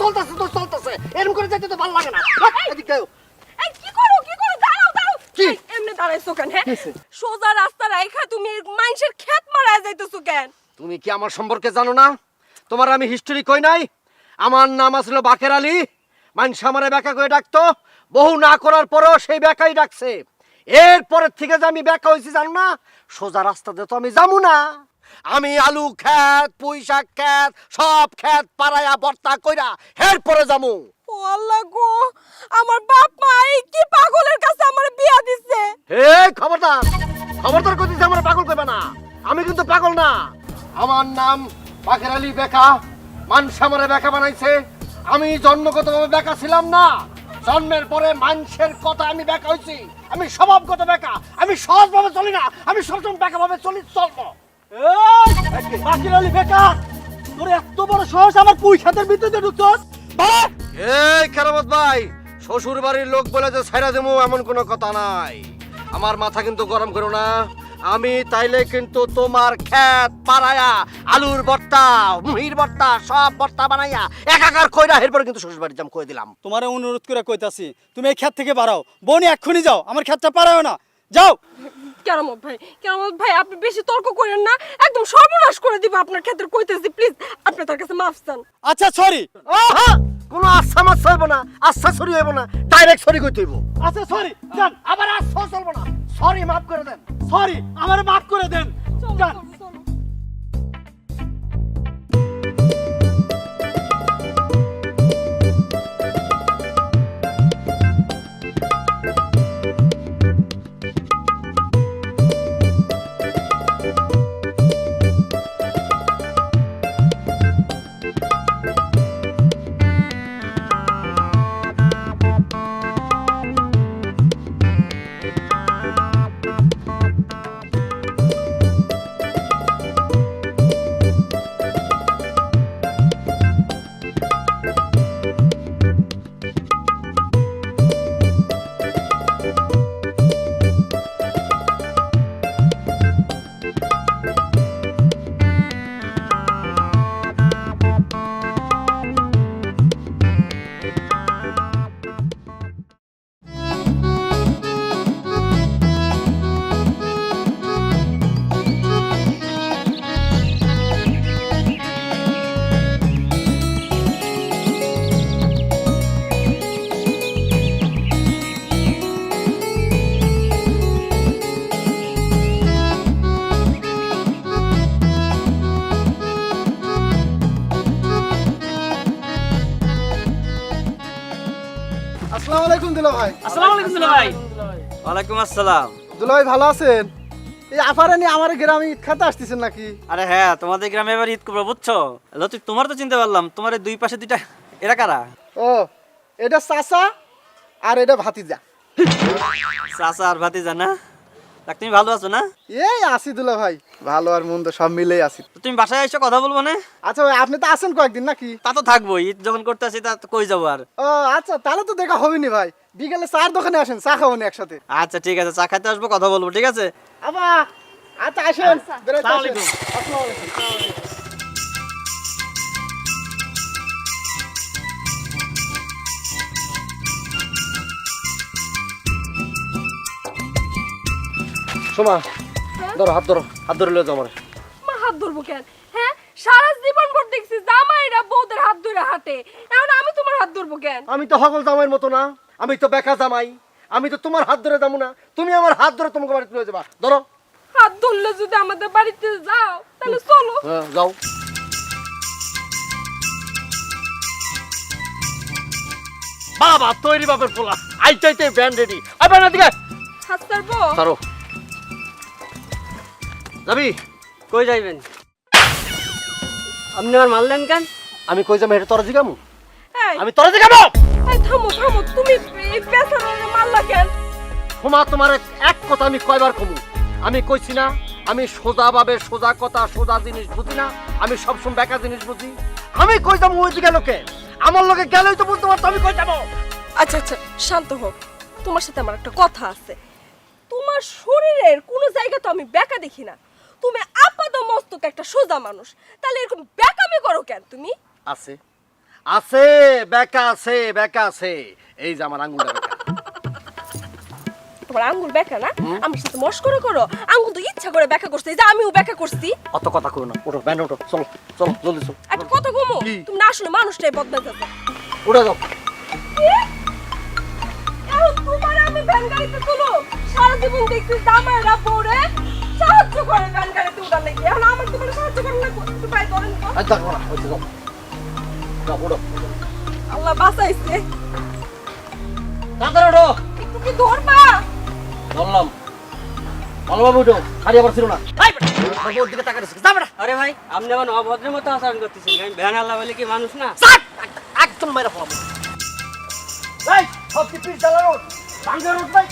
চলতেছে তো চলতেছে, এরকম করে যাইতে তো ভালো লাগে না। এদিকে আয়। এই কি করো দাঁড়াও কি? এই, এমনি দাঁড়াইছো কেন? হ্যাঁ, সোজা রাস্তা রাইখা তুমি মানুষের ক্ষেত মারায় যাইতেছো কেন? তুমি কি আমার সম্পর্কে জানো না? তোমার আমি হিস্টোরি কই নাই? আমার নাম আসল বাকের আলী। মানুষ আমারে বেকা করে ডাকতো, বহু না করার পরেও সেই বেকাই ডাকছে। এরপরের থেকে যে আমি বেকা হয়েছি জানো না, সোজা রাস্তাতে তো আমি যাবো না। আমি আলু ক্ষেত, পুঁই শাক ক্ষেত, সব ক্ষেত পাড়ায়া বর্তা কইরা এরপরে যাবো। ও আল্লাহ গো, আমার বাপ মা এই কি পাগলের কাছে আমার বিয়া দিছে। এই খবরদার, খবরদার কইতেছি আমার পাগল কইবা না। আমি কিন্তু পাগল না। আমার নাম বাকের আলী বেকা। মানুষ আমারে বেকা বানাইছে। আমি জন্মগতভাবে বেকা ছিলাম না, জন্মের পরে মানুষের কথা আমি বেকা হইছি। আমি স্বভাবগত বেকা, আমি সহজভাবে চলি না, আমি সবসময় বেকা ভাবে চলবো। বাকের আলী বেকা, তোর এত বড় সাহস আমার পুঁই ক্ষেতের ভিতরে ঢুকছস? এই কেরামত ভাই, শ্বশুর বাড়ির লোক বলে যে ছাইরা দেবো এমন কোনো কথা নাই। আমার মাথা কিন্তু গরম করো না। আমি তাইলে কিন্তু তোমার ক্ষেত পাড়ায়া আলুর ভর্তা, মুহির ভর্তা, সব ভর্তা বানাইয়া একাকার কইরা এরপরে কিন্তু শ্বশুর বাড়ি যাম কই দিলাম। তোমারে অনুরোধ করে কইতাছি, তুমি এই ক্ষেত থেকে বাড়াও। বোনি এক্ষুনি যাও, আমার ক্ষেতটা পারাও না, যাও। কেরামত ভাই আপনি বেশি তর্ক করেন না, একদম সর্বনাশ করে দিব আপনার ক্ষেত্রে কইতেছি। প্লিজ আপনি তার কাছে মাফ চান। আচ্ছা সরি। ওহো, কোনো আচ্ছা মাছ হইব না, আচ্ছা সরি হইব না, ডাইরেক্ট সরি কইতে হইব। আচ্ছা সরি, যান। আবার আচ্ছা চলবো না, সরি মাফ করে দেন। সরি, আমারে মাফ করে দেন, যান। চলো। আসসালামু আলাইকুম দুলা ভাই। আসসালামু আলাইকুম দুলা ভাই। ওয়ালাইকুম আসসালাম। দুলা ভাই ভালো আছেন? এই আফারে নিয়ে আমার গ্রামে ঈদ খাতে আসতেছেন নাকি? আরে হ্যাঁ, তোমাদের গ্রামে এবার ঈদ করবো বুঝছো। লতিফ, তোমার তো চিনতে পারলাম, তোমার এই দুই পাশে দুইটা এরা কারা? ও, এটা চাচা আর এটা ভাতিজা। চাচা আর ভাতিজা না? তা তুমি ভালো আছো না? এই আসি দুলা ভাই, ভালো আর মন্দ সব মিলেই আছি। তো তুমি বাসায় এসে কথা বলবো না? আচ্ছা ভাই, আপনি তো আছেন কয়েকদিন নাকি? তা তো থাকবো, ঈদ যখন করতে আসি তা তো কই যাবো আর। ও আচ্ছা, তাহলে তো দেখা হবে নি ভাই। বিকেলে চার দোকানে আসেন, চা খাবো নি একসাথে। আচ্ছা ঠিক আছে, চা খাইতে আসবো, কথা বলবো, ঠিক আছে? আবা, আচ্ছা আসেন। বেরোতে আসসালামু আসেন। আলাইকুম। আসসালামু আলাইকুম। সোমা, ধরো হাত ধরো, হাত ধরে লয়ে যাও আমারে। মা হাত ধরবো কেন? হ্যাঁ, সারা জীবন ভর দেখছি জামাইরা বউদের হাত ধরে হাঁটে, এখন আমি তোমার হাত ধরবো কেন? আমি তো হগল জামাইয়ের মতো না, আমি তো বেকা জামাই। আমি তো তোমার হাত ধরে যাবো না, তুমি আমার হাত ধরে তোমাকে বাড়িতে লয়ে যাবা। ধরো। হাত ধরলে যদি আমাদের বাড়িতে যাও তাহলে চলো। হ্যাঁ, যাও। বাবা তৈরি বাপের পোলা, আইতে ব্যান্ড রেডি। আই ব্যান্ড দিকে হাত ছাড়বো? ধরো। যাবি? কই যাইবেন? আপনি আমার মারলেন কেন? আমি কই যাবো এটা তোরা জিগামু? এই, আমি তোরা জিগামু? এই থামো, তুমি এই পেছনে মারলা কেন? তোমার তোমার এক কথা আমি কয়বার কমু? আমি কইছি না আমি সোজা ভাবে সোজা কথা সোজা জিনিস বুঝি না, আমি সবসময় বেকা জিনিস বুঝি। আমি কই যাবো ওই দিকে লোকে? আমার লোকে গেলেই তো বুঝতে পারতো আমি কই যাবো। আচ্ছা শান্ত হোক, তোমার সাথে আমার একটা কথা আছে। তোমার শরীরের কোনো জায়গা তো আমি বেঁকা দেখি না, তুমি আপাত মস্তক একটা সোজা মানুষ, তাহলে এরকম বেঁকামি করো কেন তুমি? আছে, আছে বেকা আছে বেকা আছে, এই যে আমার আঙ্গুলটা বেকা। তোমার আঙ্গুল বেঁকা না? আমার সাথে মস্করা করো? আঙ্গুল তো ইচ্ছা করে বেঁকা করছে, এই যে আমিও বেঁকা করছি। অত কথা কই না, ওঠো ব্যান ওঠো, চলো চলো জলদি চলো, একটা কথা কমো, কি? তুমি না আসলে মানুষটাই বদনাম আছে। উঠে যাও। এখন তোমার আমি ভ্যান গাড়িতে তুলো, সারা জীবন দেখছি জামাইরা পরে সাহায্য করে ভ্যান গাড়িতে উঠার নাকি, এখন আমার তোমার সাহায্য করে না, একটু পাই ধরেন তো। আর দেখো না, ওই যে যাও যাও, ওঠো আল্লাহ বাঁচাইছে, তাড়াতাড়ি ওঠো। একটু কি ধরবা? ধরলাম, ভালোভাবে উঠো, খালি আবার ছিল না। এই বেটা, ওর দিকে তাকাতে যা বেটা। আরে ভাই আপনি আমার অভদ্রের মতো আচরণ করতেছেন, আমি ভ্যান আল্লাহ বলে কি মানুষ না? চাট! একদম মেরে ফেলাম। এই, সব কি পিস জ্বালা রোড? ভাঙ্গা রোড ভাই,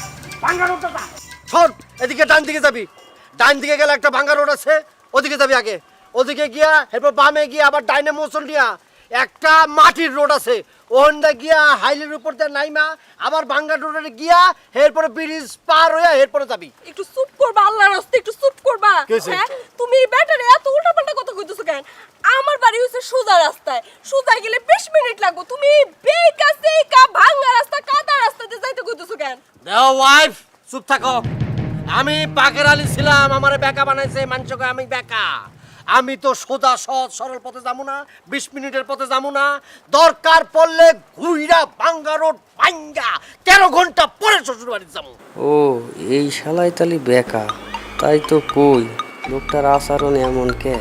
ভাঙ্গা রোডটা যা। শোন, এদিকে ডান দিকে যাবি। ডান দিকে গেলে একটা ভাঙ্গা রোড আছে, ওদিকে যাবি আগে। ওদিকে গিয়া এরপর বামে গিয়া আবার ডাইনে মোচন দিয়া একটা মাটির রোড আছে, ওখানটা গিয়া হাইলের উপর দিয়ে নাইমা আবার ভাঙ্গা রোডে গিয়া এরপরে ব্রিজ পার হইয়া এরপরে যাবি। একটু চুপ করবা, আল্লাহর রাস্তে একটু চুপ করবা। কি হইছে? হ্যাঁ, তুমি এই ব্যাটারে এত উল্টাপাল্টা কথা কইতেছো কেন? আমার বাড়ি হইছে সোজা রাস্তায়, সোজা গেলে 20 মিনিট লাগবে, তুমি বেকা সেকা ভাঙা রাস্তা কাদা রাস্তাতে যাইতে কইতেছো কেন? দেও ওয়াইফ, চুপ থাকো। আমি বাকের আলী ছিলাম, আমারে বেকা বানাইছে মানুষকে, আমি বেকা। আমি তো সোজা সহজ সরল পথে যাবো না, 20 মিনিটের পথে যাবো না, দরকার পড়লে ঘুইরা ভাঙ্গা রোড ভাঙ্গা 13 ঘন্টা পরে শ্বশুর বাড়ি যাবো। ও এই শালাই তালি বেকা, তাই তো কই লোকটার আচরণ এমন কে?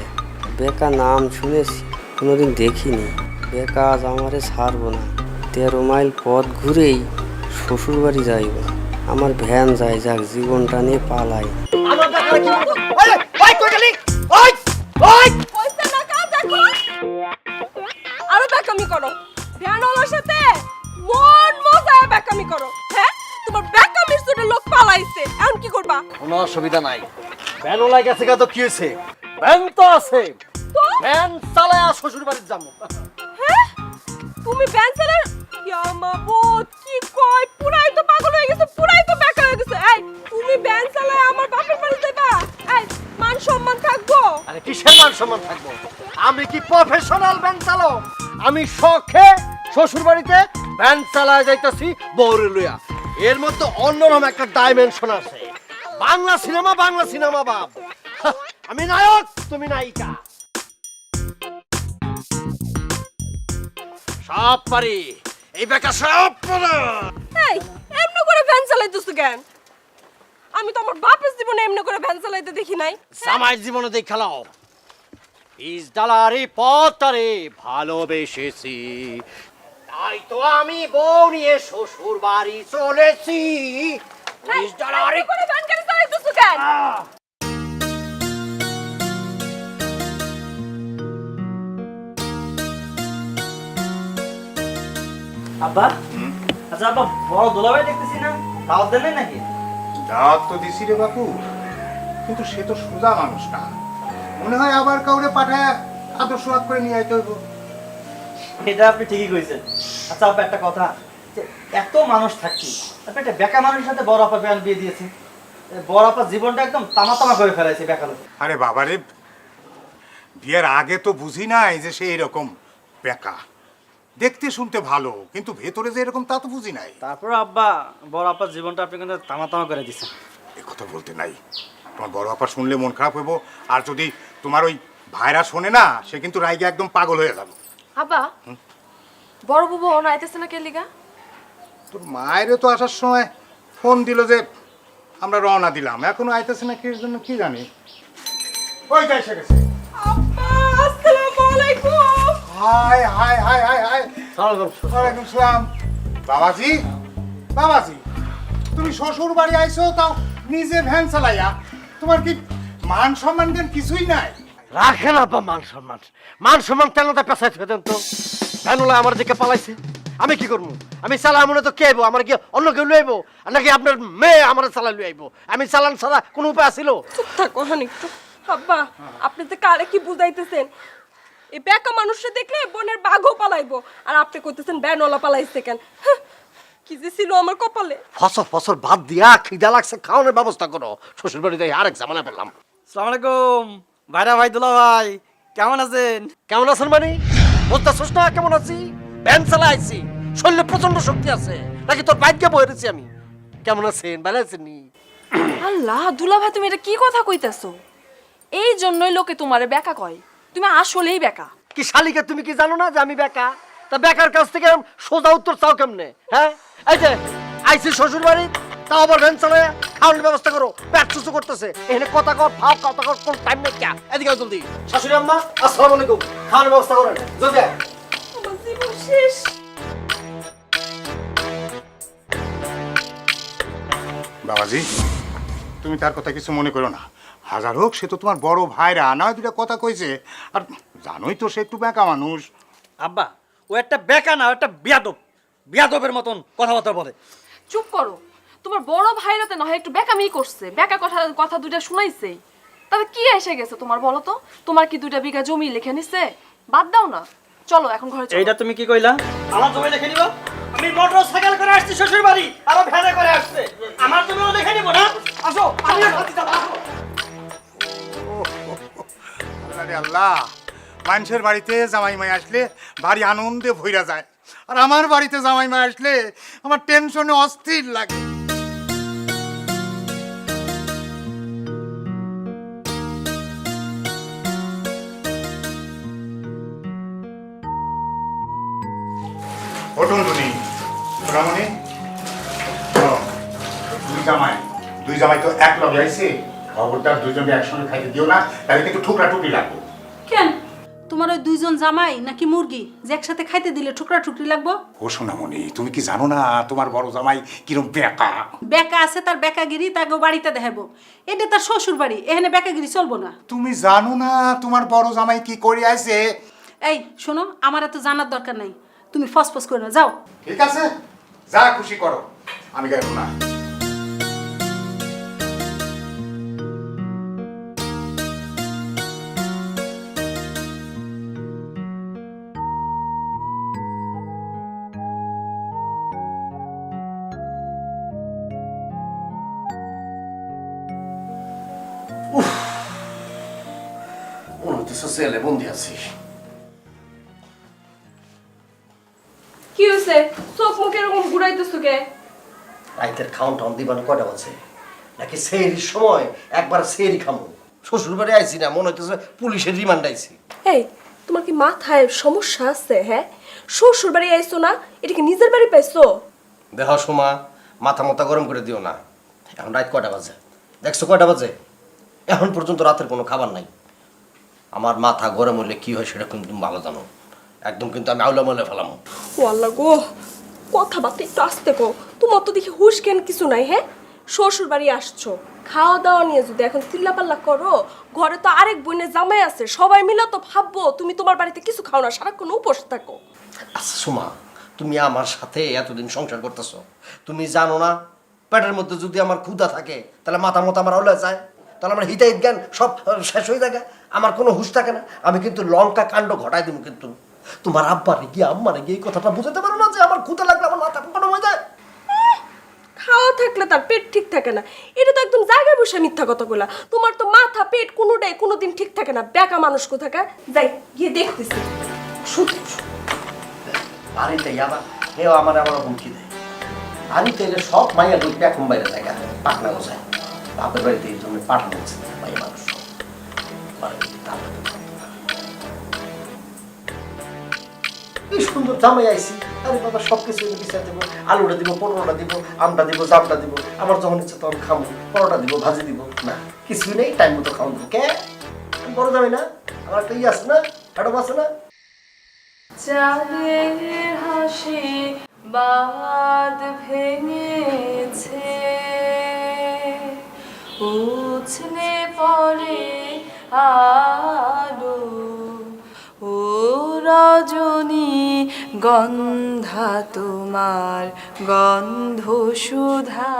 বেকা নাম শুনেছি, কোনোদিন দেখিনি। বেকা আজ আমারে ছাড়বো না, 13 মাইল পথ ঘুরেই শ্বশুর বাড়ি যাইব। আমার ভ্যান যাই যাক, জীবনটা নিয়ে পালাই। আমার বেকারে কি করবো? ওই, ওই, কই গেলি? ওই, ওই! কইছে না কাজ দেখো, আরো বেকামি করো, ভ্যানওয়ালার সাথে মন মজায় বেকামি করো। হ্যাঁ, তোমার বেকামির জন্য লোক পালাইছে, এখন কি করবা? কোনো অসুবিধা নাই, ভ্যানও লাগে গেছে, তো কি হয়েছে? ভ্যান তো আছে, তো ভ্যান চালায় শ্বশুর বাড়ি যাবো। হ্যাঁ, তুমি ভ্যান চালার ইয়ামাবত কি কয়, পুরাই তো পাগল হয়ে গেছে, পুরাই তো বেকা হয়ে গেছে। এই তুমি ভ্যান চালায় আমার বাপের বাড়ি যাইবা? এই মান সম্মান থাকবো? আরে কিসের মান সম্মান থাকবো? আমি কি প্রফেশনাল ভ্যান চালক? আমি শখে শ্বশুর বাড়িতে ভ্যান চালায় যাইতাছি বউরে লইয়া। এর মধ্যে অন্যরকম একটা ডাইমেনশন আছে। বাংলা সিনেমা বাপ। হা, আমি নায়ক, তুমি নায়িকা। সব পারি, এই বেকা সব পারে। এই এমনি করে ভ্যান চালাইতেছো কেন? আমি তো আমার বাপের জীবনে এমনি করে ভ্যান চালাইতে দেখি নাই। জামাই জীবনে দেখ খেলাও, বীজ ডালারে পথটারে ভালোবেসেছি, তাই তো আমি বউ নিয়ে শ্বশুর বাড়ি চলেছি। বীজ ডালারে এমনি করে ভ্যান গাড়ি চালাইতেছো কেন? আব্বা, আচ্ছা আব্বা, বড় দোলাভাই দেখতেছি না, দাওয়াত দেন নাকি? দাওয়াত তো দিছি রে বাপু, কিন্তু সে তো সোজা মানুষ না, মনে হয় আবার কাউরে পাঠায় আদর্শ করে নিয়ে আইতে হইব। এটা আপনি ঠিকই কইছেন। আচ্ছা আব্বা, একটা কথা, যে এত মানুষ থাকছি, আপনি একটা বেকা মানুষের সাথে বড় আপা বিয়ে দিয়েছেন, বড় আপার জীবনটা একদম তামা করে ফেলাইছে বেকা লোক। আরে বাবারে, বিয়ের আগে তো বুঝি নাই যে সে এরকম বেকা। দেখতে শুনতে ভালো, কিন্তু ভেতরে যে এরকম তা তো বুঝি নাই। তারপর আব্বা, বড় আপার জীবনটা আপনি কিন্তু তামা করে দিচ্ছেন। এ কথা বলতে নাই, তোমার বড় আপা শুনলে মন খারাপ হইব, আর যদি তোমার ওই ভাইরা শোনে না, সে কিন্তু রাইগে একদম পাগল হয়ে যাবে। আব্বা বড় বুবু ওনা আইতেছে না কে লিগা? তোর মায়েরও তো আসার সময় ফোন দিল যে আমরা রওনা দিলাম, এখনো আইতেছে না কি জন্য কি জানি। ওই যাই এসে গেছে। আব্বা আসসালামু আলাইকুম। High high high high high, ওয়ালাইকুম সালাম। বাবাজি, বাবাজি, তুমি শ্বশুর বাড়ি আইছো, তাও নিজে ভ্যান চালাইয়া, তোমার কি মান সম্মান দেন কিছুই নাই? রাখেন আপা মান সম্মান, মান সম্মান তেলটা পেছাই থেকে দেন তো। ভ্যানওয়ালা আমার দিকে পালাইছে, আমি কি করবো? আমি চালা মনে তো কে আইবো? আমার কি অন্য কেউ লই আইবো? নাকি আপনার মেয়ে আমার চালা লই আইবো? আমি চালান ছাড়া কোনো উপায় আছিল? চুপ থাকো হানি একটু। আব্বা আপনি তো কারে কি বুঝাইতেছেন? এই বেকা মানুষটা দেখলে বোনের বাঘও পালাইবো, আর আপনি কইতেছেন ভ্যানওয়ালা পালাইছে কেন? হ্যাঁ, কি যে ছিল আমার কপালে। ফসল ভাত দিয়া খিদা লাগছে, খাওয়ানোর ব্যবস্থা করো। শ্বশুর বাড়িতে আরেক জামানা পেলাম। আসসালামু আলাইকুম ভাইরা, ভাই দুলা ভাই, কেমন আছেন? কেমন আছেন মানে? বুঝতেছিস না কেমন আছি? ভ্যান চালাইছি, শরীরে প্রচন্ড শক্তি আছে, নাকি তোর বাইককে বয়ে রেছি আমি? কেমন আছেন, ভালো আছেন নি? আল্লাহ দুলা ভাই তুমি এটা কি কথা কইতাছো? এই জন্যই লোকে তোমারে বেকা কয়, তুমি আসলেই বেকা। কি শালিকা, তুমি কি জানো না যে আমি বেকা? তা বেকার কাছ থেকে সোজা উত্তর চাও কেমনে? হ্যাঁ, এই যে আইসি শ্বশুর বাড়ি, তাও আবার ভ্যান চালায়, খাওয়ানোর ব্যবস্থা করো, পেট চুচু করতেছে, এখানে কথা কর ফাও কথা কর, কোন টাইম নেই। ক্যা এদিকে আও জলদি। শাশুড়ি আম্মা আসসালামু আলাইকুম, খাওয়ানোর ব্যবস্থা করেন জলদি আয়। আমার জীবন শেষ। বাবাজি, তুমি তার কথা কিছু মনে করো না। হাজার হোক সে তো তোমার বড় ভাইরা, না হয় দুটা কথা কইছে। আর জানোই তো সে একটু বেঁকা মানুষ। আব্বা, ও একটা বেকা না, ও একটা বিয়াদব, বিয়াদবের মতন কথাবার্তা বলে। চুপ করো, তোমার বড় ভাইরাতে না হয় একটু বেকামি করছে, বেকা কথা কথা দুইটা শুনাইছে, তবে কি এসে গেছে তোমার বলো তো? তোমার কি 2 বিঘা জমি লিখে নিছে? বাদ দাও না, চলো এখন ঘরে চলো। এইটা তুমি কি কইলা? আমার জমি লিখে নিব? আমি মোটর সাইকেল করে আসছি শ্বশুর বাড়ি, আরো ভ্যানে করে আসছে, আমার জমিও লিখে নিব না? আসো, আমিও সাথে যাব। আল্লাহ রে আল্লাহ, মানুষের বাড়িতে জামাই মাই আসলে ভারী আনন্দে ভইরা যায়, আর আমার বাড়িতে জামাই মাই আসলে আমার টেনশনে অস্থির লাগে। ওঠুন দুনি, সোনামণি, দুই জামাই তো এক লগে আইছে, খবরদার দুইজনে একসঙ্গে খাইতে দিও না, তাহলে কিন্তু ঠুকরা টুকরি লাগবে। কেন তোমার ওই 2জন জামাই নাকি মুরগি যে একসাথে খাইতে দিলে টুকরা টুকরি লাগবো? ও সোনামণি, তুমি কি জানো না তোমার বড় জামাই কিরম বেকা? বেকা আছে, তার বেকাগিরি তাকে বাড়িতে দেখাবো। এটা তার শ্বশুর বাড়ি, এখানে বেকাগিরি চলবো না। তুমি জানো না তোমার বড় জামাই কি করে আইছে? এই শোনো, আমার এত জানার দরকার নাই, তুমি ফসফস করে না, যাও। ঠিক আছে, যা খুশি করো, আমি গাইব না। মনে হচ্ছে জেলে বন্দি আছি। কি হইছে? চোখ মুখ এরকম ঘুরাইতেছো কে? রাইতের খাওন টাউন দিবান কয়টা বাজে? নাকি সেহরির সময় একবার সেহরি খামো? শ্বশুর বাড়ি আইছি না, মনে হইতেছে পুলিশের রিমান্ড আইছি। এই, তোমার কি মাথায় সমস্যা আছে? হ্যাঁ, শ্বশুর বাড়ি আইছো না, এটা কি নিজের বাড়ি পাইছো? দেহ সোমা, মাথা মতা গরম করে দিও না। এখন রাত কয়টা বাজে দেখছো? কয়টা বাজে? এখন পর্যন্ত রাতের কোনো খাবার নাই। আমার মাথা গরম হলে কি হয় সেটা কিন্তু তুমি ভালো জানো। একদম কিন্তু আমি আউলা মলে ফেলাম। ও আল্লাহ গো, কথাবার্তা একটু আস্তে কো। তোমার তো দেখি হুশ জ্ঞান কিছু নাই। হ্যাঁ, শ্বশুর বাড়ি আসছো, খাওয়া দাওয়া নিয়ে যদি এখন চিল্লাপাল্লা করো, ঘরে তো আরেক বোনের জামাই আছে, সবাই মিলে তো ভাববো তুমি তোমার বাড়িতে কিছু খাও না, সারাক্ষণ উপোস থাকো। আচ্ছা সোমা, তুমি আমার সাথে এতদিন সংসার করতেছো, তুমি জানো না পেটের মধ্যে যদি আমার ক্ষুধা থাকে তাহলে মাথা মতো আমার আউলা যায়, তাহলে আমার হিতাহিত জ্ঞান সব শেষ হয়ে থাকে, আমার কোনো হুঁশ থাকে না। আমি কিন্তু লঙ্কা কাণ্ড ঘটাই দিব। কিন্তু তোমার আব্বারে গিয়ে আম্মারে গিয়ে এই কথাটা বুঝাতে পারো না যে আমার ক্ষুধা লাগলে আমার মাথা গরম হয়ে যায়? খাওয়া থাকলে তার পেট ঠিক থাকে না, এটা তো একদম জায়গায় বসে মিথ্যা কথা বলা। তোমার তো মাথা পেট কোনোটাই কোনোদিন ঠিক থাকে না, বেকা মানুষ কোথাকার। যাই গিয়ে দেখতেছি। সত্যি বাড়িতে আবার কেউ আমার আবার হুমকি দেয়। বাড়িতে এলে সব মাইয়া ঢুকবে এখন বাইরে জায়গা পাটনা গোছায়। বাপের বাড়িতে এই জন্য পাঠানো হচ্ছে মাইয়া মানুষ কি সুন্দর জামাই আইছি। আরে বাবা সব কিছু বিচার দেবো, আলুটা দিব, পনেরোটা দিব, আমটা দিব, জামটা দিব, আমার যখন ইচ্ছে তখন খাবো, পরোটা দিব, ভাজি দিব, না কিছুই নেই, টাইম মতো খাওয়া দেবো। কে বড় যাবে না? আমার একটা ইয়ে আছে না, ম্যাডাম আছে না? চাঁদের হাসি বাদ ভেঙেছে, উছলে পড়ে আলো, ও রজনী গন্ধা তোমার গন্ধ সুধা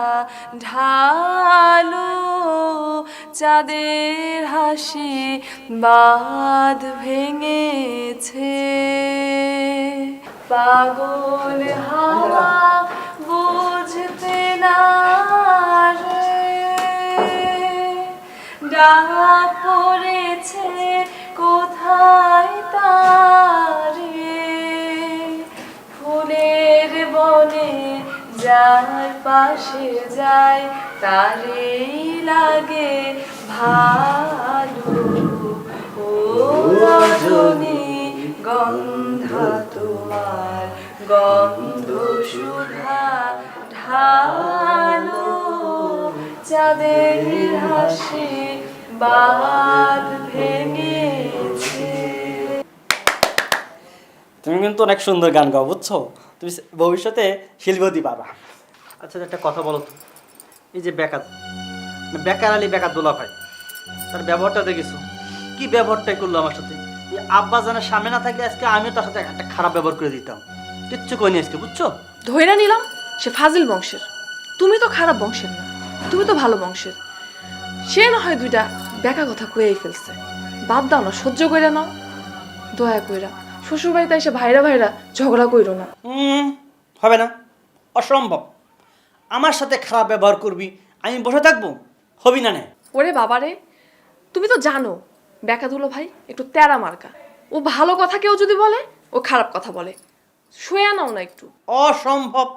ঢালো, চাঁদের হাসি বাঁধ ভেঙেছে, পাগল হাওয়া বুঝতে না রে, ডাক পড়েছে কোথায় তারে, যার পাশে যায় তারেই লাগে ভালো। ও রজনী গন্ধা তোমার গন্ধ সুধা ঢালো, চাঁদের হাসি বাদ ভেঙেছে। তুমি কিন্তু অনেক সুন্দর গান গাও, বুঝছো? তুমি ভবিষ্যতে শিল্পী হতে পারবা। আচ্ছা একটা কথা বলো তো, এই যে বেকার আলী বেকার দোলা ভাই, তার ব্যবহারটা দেখেছো? কি ব্যবহারটাই করলো আমার সাথে। এই আব্বা জানার সামনে না থাকলে আজকে আমিও তার সাথে একটা খারাপ ব্যবহার করে দিতাম। কিচ্ছু কইনি আজকে, বুঝছো? ধইরা নিলাম সে ফাজিল বংশের, তুমি তো খারাপ বংশের না, তুমি তো ভালো বংশের। সে না হয় দুইটা বেকা কথা কয়েই ফেলছে, বাদ দাও না, সহ্য কইরা নাও। দয়া কইরা শ্বশুর বাড়িতে এসে ভাইরা ভাইরা ঝগড়া কইরো না। হবে না, অসম্ভব। আমার সাথে খারাপ ব্যবহার করবি, আমি বসে থাকবো? হবি না। ওরে বাবারে, তুমি তো জানো বেকা দুলো ভাই একটু তেরা মার্কা। ও ভালো কথা কেউ যদি বলে ও খারাপ কথা বলে। শুয়ে নাও না একটু। অসম্ভব।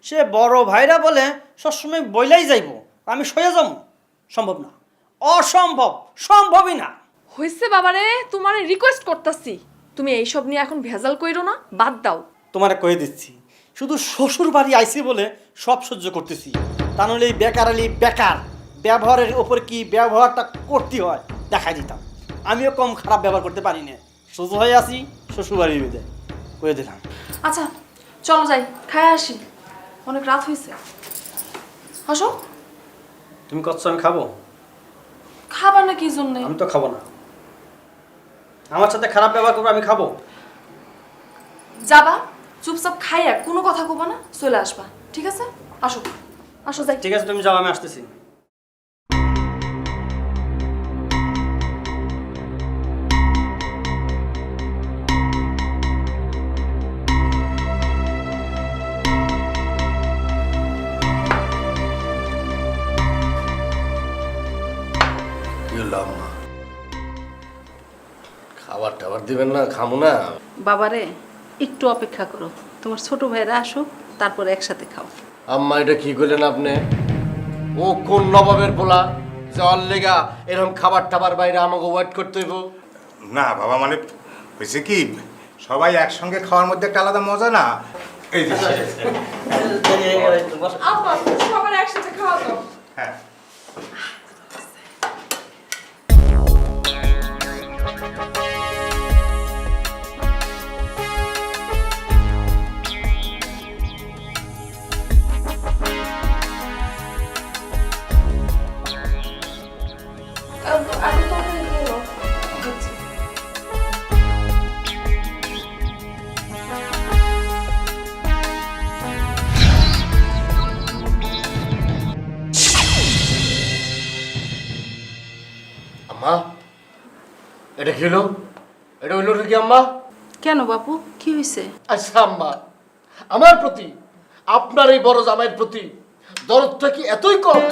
সে বড় ভাইরা বলে সবসময় বইলাই যাইব, আমি সয়ে যাব? সম্ভব না, অসম্ভব, সম্ভবই না। হইছে বাবারে, তোমারে রিকোয়েস্ট করতাছি, তুমি এইসব নিয়ে এখন ভেজাল কইরো না, বাদ দাও। তোমারে কয়ে দিচ্ছি, শুধু শ্বশুর বাড়ি আইসি বলে সব সহ্য করতেছি, তা নাহলে এই বেকার আলী বেকার ব্যবহারের ওপর কি ব্যবহারটা করতে হয় দেখাই দিতাম। আমিও কম খারাপ ব্যবহার করতে পারি না, সোজা হয়ে আসি শ্বশুর বাড়ির বেঁধে কয়ে দিলাম। আচ্ছা চলো যাই, খায় আসি, অনেক রাত হয়েছে। আসো। তুমি কচ্ছ আমি খাবো? খাবার না কি জন্যে? আমি তো খাবো না। আমার সাথে খারাপ ব্যবহার করবো, আমি খাবো? যাবা চুপচাপ খাইয়া কোনো কথা কবা না, চলে আসবা, ঠিক আছে? আসো আসো যাই। ঠিক আছে, তুমি যাও, আমি আসতেছি। খাবার টাবার দিবেন না? খামো না। বাবারে একটু অপেক্ষা করো, তোমার ছোট ভাইরা আসুক, তারপরে একসাথে খাও। আম্মা এটা কি করলেন আপনি? ও কোন নবাবের পোলা যে ওর লেগা এরকম খাবার টাবার বাইরে আমাকে ওয়েট করতে হইব? না বাবা, মানে হয়েছে কি, সবাই একসঙ্গে খাওয়ার মধ্যে একটা আলাদা মজা না। এই যে আপা সবার একসাথে খাওয়া দাও। হ্যাঁ, এখন তরকারি দিয়ে দাও। আম্মা এটা কি হলো? এটা হইলো কি আম্মা? কেন বাপু, কি হয়েছে? আচ্ছা আম্মা, আমার প্রতি আপনার এই বড় জামাইয়ের প্রতি দরদটা কি এতই কম?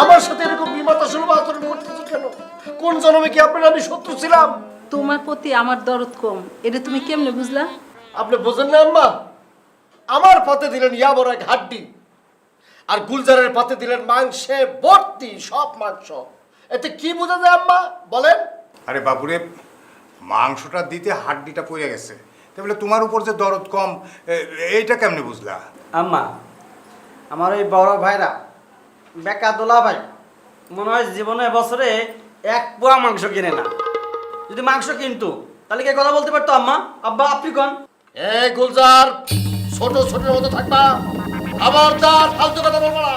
আমার সাথে এরকম বিমাতা সুলভ আচরণ করতেছি কেন? কোন জন্মে কি আপনার আমি শত্রু ছিলাম? তোমার প্রতি আমার দরদ কম, এটা তুমি কেমনে বুঝলা? আপনি বোঝেন না আম্মা? আমার পাতে দিলেন ইয়া বড় এক হাড্ডি, আর গুলজারের পাতে দিলেন মাংসে ভর্তি সব মাংস। এতে কি বোঝা যায় আম্মা বলেন? আরে বাবুরে, মাংসটা দিতে হাড্ডিটা পড়ে গেছে, তাহলে তোমার উপর যে দরদ কম, এইটা কেমনে বুঝলা? আম্মা, আমার ওই বড় ভাইরা বেকা দোলা ভাই মনে হয় জীবনে বছরে এক পোয়া মাংস কিনে না। যদি মাংস কিনতো তাহলে কে কথা বলতে পারতো? আম্মা, আব্বা, আপনি কোন? এ গুলজার, ছোট ছোটের মতো থাকবা, খবরদার ফালতু কথা বলবো না।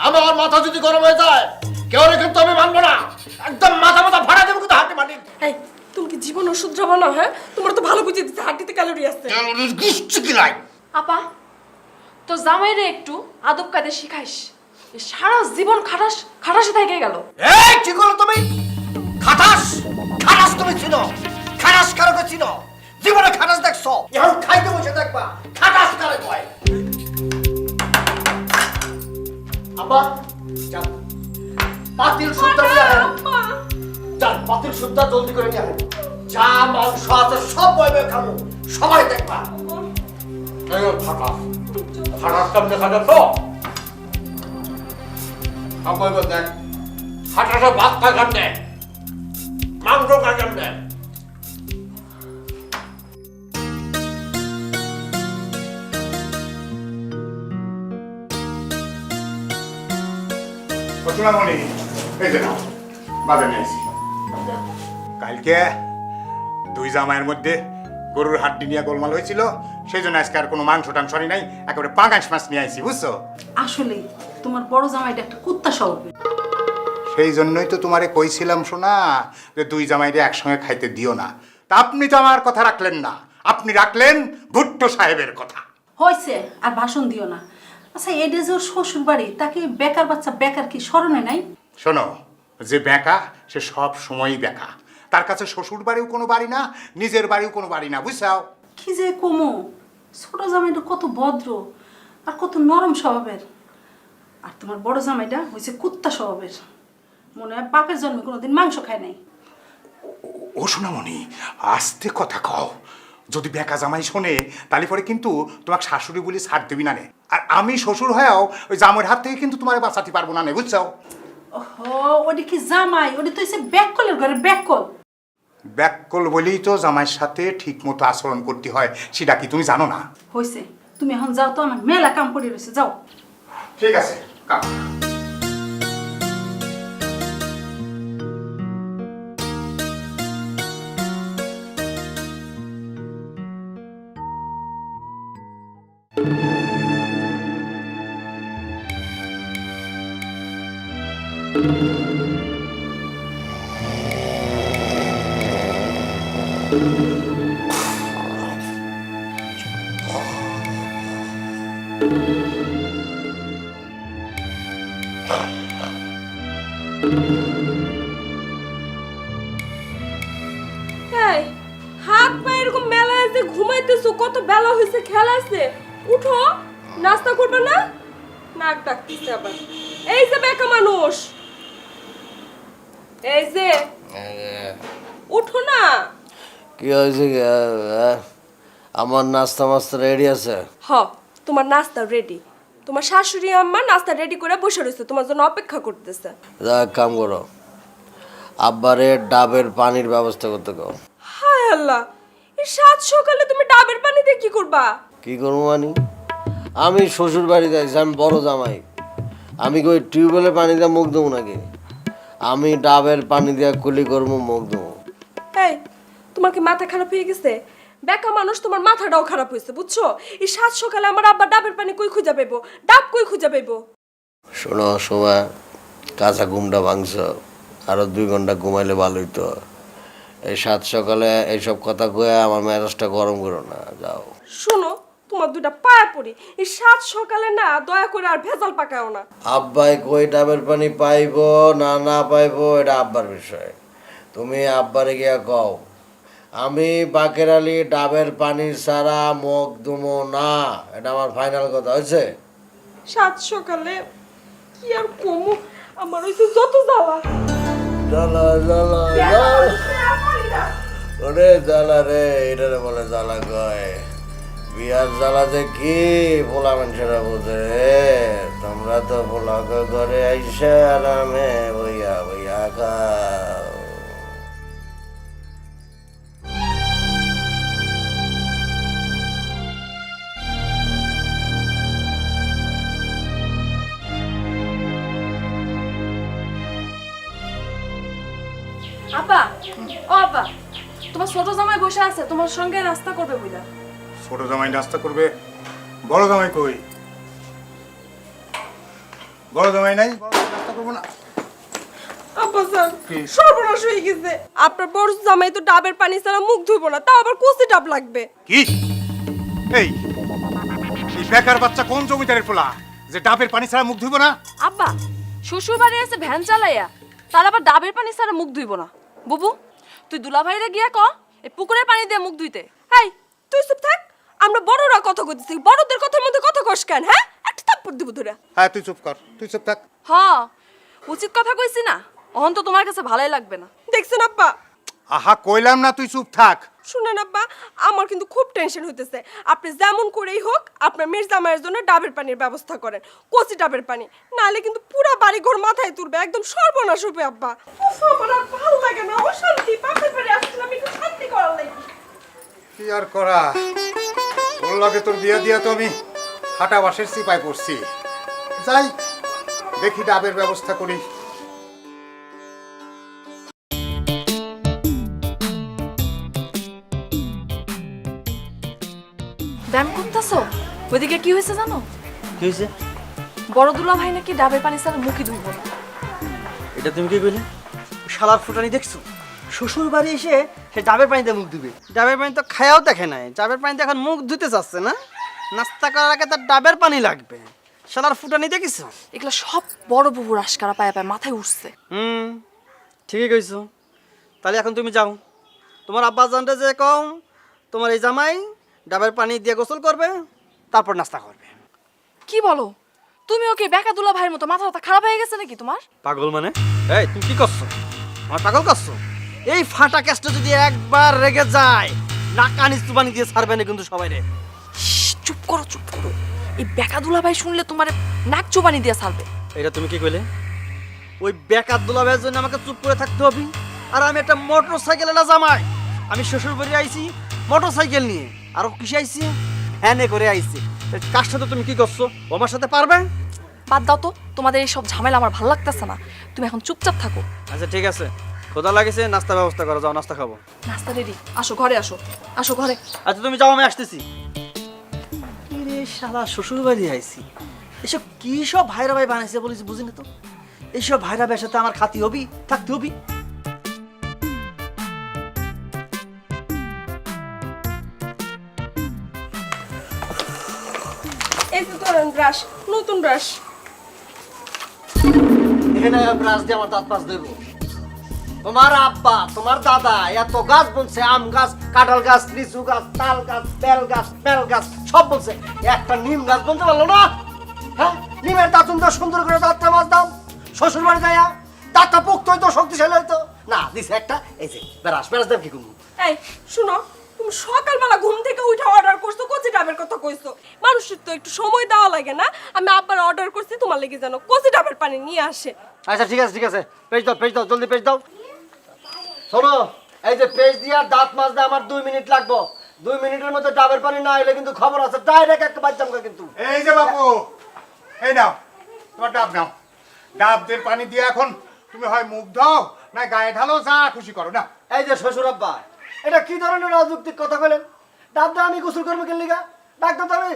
আমার মাথা যদি গরম হয়ে যায় কেউ কিন্তু আমি মানবো না, একদম মাথা ফাড়া দেবো কিন্তু হাঁটি মাটি। এই তুমি কি জীবন ওষুধ যাবো না? হ্যাঁ, তোমার তো ভালো বুঝিয়ে দিচ্ছে হাড্ডিতে ক্যালোরি আছে। কিচ্ছু কি নাই। আপা তো জামাইরে একটু আদব কায়দা শিখাইস, এ সারা জীবন খাটাসে থেকে গেল। এই কি করো তুমি? খাটাস খাটাস তুমি ছিল, খাটাস কারকে ছিল? জীবনে খাটাস দেখছো? এখন খাইতে বসে দেখবা খাটাস কারে কয়। আপা যান, পাতিল সুদ্ধা নিয়ে আসেন। যান, পাতিল সুদ্ধা জলদি করে নিয়ে আসেন। যা মাংস আছে সব বইবে খাবো, সবাই দেখবা। খাটাস খাটাস কেমনে খাটাস তো সবাই দেখ খাটাসে ভাত খায় কেমনে মাংস খায় কেমনে সোনামণি এই যে নাও বাজার নিয়েছি কালকে দুই জামাইয়ের মধ্যে গরুর হাড্ডি নিয়ে গোলমাল হয়েছিল সেই জন্য আজকে আর কোনো মাংস টাংস নাই একেবারে পাঙাশ মাছ নিয়ে আইছি বুঝছো আসলে তোমার বড় জামাইটা একটা কুত্তা স্বভাবের। সেই জন্যই তো তোমারে কইছিলাম শোনা যে দুই জামাইরে একসঙ্গে খাইতে দিও না তা আপনি তো আমার কথা রাখলেন না আপনি রাখলেন ভুট্টো সাহেবের কথা হয়েছে আর ভাষণ দিও না। আচ্ছা এটা যে ওর শ্বশুর বাড়ি তাকে বেকার বাচ্চা বেকার কি স্মরণে নাই? শোনো যে বেকা সে সব সময়ই বেকা তার কাছে শ্বশুর বাড়িও কোনো বাড়ি না নিজের বাড়িও কোনো বাড়ি না বুঝছাও কি যে কমো, ছোট জামাইটা কত ভদ্র আর কত নরম স্বভাবের, আর তোমার বড় জামাইটা হয়েছে কুত্তা স্বভাবের। মনে হয় বাপের জন্মে কোনোদিন মাংস খায় নাই। ও সোনামণি আস্তে কথা কও যদি বেকা জামাই শোনে তাহলে পরে কিন্তু তোমাকে শাশুড়ি বলে ছাড় দেবি না নে আর আমি শ্বশুর হয়েও ওই জামাইয়ের হাত থেকে কিন্তু তোমার বাঁচাতে পারবো না নে বুঝছো ওহো, ওটা কি জামাই? ওটা তো হয়েছে ব্যাককলের ঘরে ব্যাককল। ব্যাককল বলেই তো জামাইয়ের সাথে ঠিক মতো আচরণ করতে হয় সেটা কি তুমি জানো না হয়েছে, তুমি এখন যাও তো, আমার মেলা কাম করে রয়েছে, যাও। ঠিক আছে কাম এই হাত পা এরকম মেলা আছে, ঘুমাইতেছো, কত বেলা হয়েছে, খেলা আছে, উঠো, নাস্তা করবে না? নাক ডাকতেছে আবার। এই যে বেকা মানুষ, এই যে উঠো না। কি হয়েছে আমার নাস্তা মাস্তা রেডি আছে? হ, তোমার নাস্তা রেডি। তোমার শাশুড়ি আম্মা নাস্তা রেডি করে বসে রয়েছে, তোমার জন্য অপেক্ষা করতেছে। যা এক কাম করো, আব্বারে ডাবের পানির ব্যবস্থা করতে কও। হায় আল্লাহ, এই সাত সকালে তুমি ডাবের পানি দিয়ে কি করবা? কি করবো মানে? আমি শ্বশুর বাড়িতে আছি, আমি বড় জামাই, আমি কই টিউবওয়েলের পানি দিয়ে মুখ দেবো নাকি? আমি ডাবের পানি দিয়ে কুলি করবো, মুখ দেবো। এই, তোমার কি মাথা খারাপ হয়ে গেছে? বেকা মানুষ, তোমার মাথাটাও খারাপ হয়েছে, বুঝছো? এই সাত সকালে আমার আব্বা ডাবের পানি কই খুঁজা পাইবো? ডাব কই খুঁজা পাইবো? শোনো সময় কাঁচা ঘুমটা ভাঙছ, আরো 2 ঘন্টা ঘুমাইলে ভালো হইতো। এই সাত সকালে এইসব কথা কয়ে আমার মেজাজটা গরম করো না, যাও। শোনো, তোমার দুটা পায়ে পড়ি, এই সাত সকালে না দয়া করে আর ভেজাল পাকাও না। আব্বাই কই ডাবের পানি পাইবো না না পাইবো এটা আব্বার বিষয়। তুমি আব্বারে গিয়া কও আমি বাকের আলী ডাবের পানি ছাড়া মুখ দুমো না, এটা আমার ফাইনাল কথা হয়েছে। সাত সকালে কি আর কমু, আমার হইছে যত জ্বালা। জ্বালা জ্বালা জ্বালা, ওরে জ্বালা রে, এটারে বলে জ্বালা কয়। বিয়ার জ্বালাতে কি পোলা মানুষেরা বোঝে রে, তোমরা তো পোলা ঘরে আইসা আরামে বইয়া বইয়া খাও। আপা, ও আপা, তোমার ছোট জামাই বসে আছে, তোমার সঙ্গে নাস্তা করবে বুঝলা। ছোট জামাই নাস্তা করবে, বড় জামাই কই? বড় জামাই নাই, বড় জামাই নাস্তা করবো না। আব্বা স্যার, সর্বনাশ হয়ে গেছে। আপনার বড় জামাই তো ডাবের পানি ছাড়া মুখ ধুইবো না, তাও আবার কচি ডাব লাগবে। কি এই এই বেকার বাচ্চা কোন জমিদারের পোলা যে ডাবের পানি ছাড়া মুখ ধুইব না? আব্বা, শ্বশুর বাড়ি আছে ভ্যান চালাইয়া, তার আবার ডাবের পানি ছাড়া মুখ ধুইব না। বুবু, তুই দুলাভাইরে গিয়া ক এই পুকুরের পানি দিয়ে মুখ ধুইতে। এই, তুই চুপ থাক, আমরা বড়রা কথা কইতেছি, বড়দের কথার মধ্যে কথা কস কেন? হ্যাঁ, একটা থাপ্পড় দিব তোরা। হ্যাঁ তুই চুপ কর, তুই চুপ থাক। হ, উচিত কথা কইছি না, অহন তো তোমার কাছে ভালোই লাগবে না। দেখছেন আব্বা, আহা কইলাম না তুই চুপ থাক। শুনেন আব্বা, আমার কিন্তু খুব টেনশন হইতেছে। আপনি যেমন করেই হোক আপনার মেয়ের জামাইয়ের জন্য ডাবের পানির ব্যবস্থা করেন, কচি ডাবের পানি, নাহলে কিন্তু পুরা বাড়ি ঘর মাথায় তুলবে, একদম সর্বনাশ হবে আব্বা। উফ, আমার আর ভালো লাগে না, অশান্তি। বাপের বাড়ি আসছিলাম একটু শান্তি করার লাগি। কি আর করা, ওর লগে তোর বিয়া দিয়া তো আমি হাঁটা বাসের সিপাই পড়ছি। যাই দেখি ডাবের ব্যবস্থা করি। ব্যায়াম করতেছো? ওইদিকে কি হয়েছে জানো? কি হয়েছে? বড় দুলা ভাই নাকি ডাবের পানি ছাড়া মুখই ধুইব না। এটা তুমি কি কইলে? শালার ফুটানি দেখছো? শ্বশুর বাড়ি এসে সে ডাবের পানিতে মুখ ধুবে। ডাবের পানি তো খায়াও দেখে নাই, ডাবের পানিতে এখন মুখ ধুতে চাচ্ছে না। নাস্তা করার আগে তার ডাবের পানি লাগবে। শালার ফুটানি দেখিছো? এগুলো সব বড় বুবুর আশকারা পায়ে পায়ে মাথায় উঠছে। ঠিকই কইছো। তাহলে এখন তুমি যাও, তোমার আব্বা জানতে যে কম তোমার এই জামাই ডাবের পানি দিয়ে গোসল করবে, তারপর নাস্তা করবে। কি বলো? তুমি ওকে বেকা দুলা ভাইয়ের মতো মাথা খারাপ হয়ে গেছে নাকি তোমার? পাগল মানে? এই তুমি কি করছো? আমার পাগল করছো? এই ফাটা ক্যাস্টটা যদি একবার রেগে যায় নাকানি চুবানি দিয়ে ছাড়বে না কিন্তু সবাই রে। চুপ করো, চুপ করো। এই বেকা দুলা ভাই শুনলে তোমার নাক চুবানি দিয়ে ছাড়বে। এটা তুমি কি কইলে? ওই বেকার দুলাভাইয়ের জন্য আমাকে চুপ করে থাকতে হবে? আর আমি একটা মোটর সাইকেল না জামাই, আমি শ্বশুর বাড়ি আইছি মোটর সাইকেল নিয়ে, আর ও কিসে আইছি? ভ্যানে করে আইছি। কার সাথে তুমি কি করছো? ও আমার সাথে পারবে? বাদ দাও তো, তোমাদের এই সব ঝামেলা আমার ভালো লাগতেছে না। তুমি এখন চুপচাপ থাকো। আচ্ছা ঠিক আছে, খোদা লাগেছে, নাস্তা ব্যবস্থা করো, যাও নাস্তা খাবো। নাস্তা রেডি, আসো ঘরে, আসো আসো ঘরে। আচ্ছা তুমি যাও, আমি আসতেছি। রে শালা শ্বশুর বাড়ি আইছি, এসব কি সব ভাইরা ভাই বানাইছে বলিস বুঝি না তো। এইসব ভাইরা ভাইয়ের সাথে আমার খাতি হবি, থাকতে হবি। এই তো ধরেন ব্রাশ, নতুন ব্রাশ। এখানে ব্রাশ দিয়ে আমার দাঁত মাছ দেবো? তোমার আব্বা তোমার দাদা এত গাছ বলছে, আম গাছ, কাঁঠাল গাছ, লিচু গাছ, তাল গাছ, বেল গাছ, বেল গাছ সব বলছে, একটা নিম গাছ বলতে পারলো না? হ্যাঁ, নিমের দাঁতুন দাও, সুন্দর করে দাঁতটা মাছ দাও। শ্বশুর বাড়ি যাইয়া দাঁতটা পোক্ত হইতো, শক্তিশালী হইতো না। দিছে একটা এই যে ব্রাশ, ব্রাশ দেব কি করবো? এই শুনো, তুমি সকালবেলা ঘুম থেকে উঠে অর্ডার করছো কচি ডাবের কথা কইছো। মানুষের তো একটু সময় দেওয়া লাগে না? আমি আব্বার অর্ডার করছি তোমার লেগে যেন কচি ডাবের পানি নিয়ে আসে। আচ্ছা ঠিক আছে ঠিক আছে, পেজ দাও পেজ দাও, জলদি পেজ দাও। শোনো, এই যে পেজ দিয়া দাঁত মাজতে আমার 2 মিনিট লাগবে। 2 মিনিটের মধ্যে ডাবের পানি না এলে কিন্তু খবর আছে, ডাইরেক্ট একটা বাচ্চাম কিন্তু। এই যে বাপু, এই নাও তোমার ডাব নাও। ডাব দিয়ে পানি দিয়ে এখন তুমি হয় মুখ দাও না গায়ে ঢালো, যা খুশি করো না। এই যে শ্বশুর আব্বা, এটা কি ধরনের অযৌক্তিক কথা বলেন? ডাব দিয়ে আমি গোসল করবো কেন লিগা? ডাক্তার তো আমি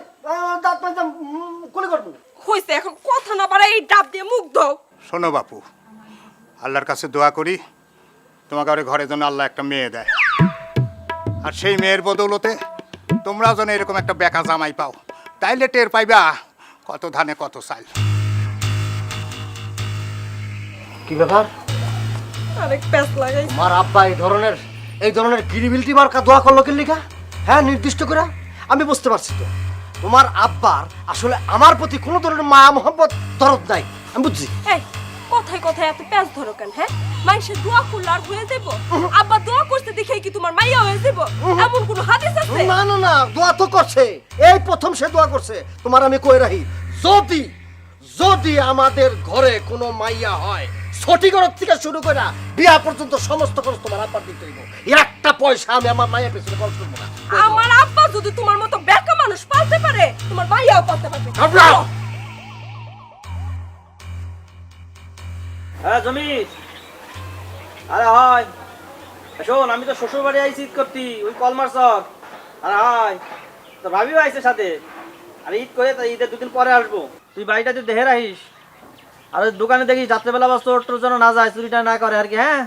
দাঁত মাজতে কুলি করবো। হইছে, এখন কথা না বাড়াই এই ডাব দিয়ে মুখ দাও। শোনো বাপু, আল্লাহর কাছে দোয়া করি তোমাকে আর ঘরে যেন আল্লাহ একটা মেয়ে দেয়, আর সেই মেয়ের বদৌলতে তোমরাও যেন এরকম একটা বেকা জামাই পাও, তাইলে টের পাইবা কত ধানে কত চাল। কি ব্যাপার? আরেক প্যাচ লাগাই। আমার আব্বা এই ধরনের গিরিবিলিটি মার্কা দোয়া করলো কেন লিগা? হ্যাঁ, নির্দিষ্ট করে আমি বুঝতে পারছি তো। তোমার আব্বার আসলে আমার প্রতি কোনো ধরনের মায়া মোহাম্মত দরদ নাই, আমি বুঝছি। এই কথায় কথায় এত প্যাচ ধরো কেন? হ্যাঁ, মাইসে দোয়া করলে আর হয়ে যাবো? আব্বা দোয়া করতে দেখে কি তোমার মাইয়া হয়ে যাবো? এমন কোনো হাদিস আছে? না না না, দোয়া তো করছে, এই প্রথম সে দোয়া করছে। তোমার আমি কই রাখি, যদি যদি আমাদের ঘরে কোনো মাইয়া হয়, ছটি ঘর থেকে শুরু করে বিয়া পর্যন্ত সমস্ত খরচ তোমার আব্বার দিতে হইব। একটা পয়সা আমি আমার মায়ের পেছনে খরচ করবো না। আমার আব্বা যদি তোমার মতো বেকা মানুষ পালতে পারে, তোমার মাইয়াও পালতে পারবে। ঘাবড়াও। হ্যাঁ জমির, আরে হয় শোন, আমি তো শ্বশুর বাড়ি আইছি ঈদ করতি, ওই কলমার চক। আরে হয়, তো ভাবিও আইছে সাথে। আর ঈদ করে তো ঈদের 2 দিন পরে আসবো। তুই বাড়িটাতে দেখে রাখিস, আর ওই দোকানে দেখিস রাত্রেবেলা বা চোর টোর যেন না যায়, চুরিটা না করে আর কি। হ্যাঁ,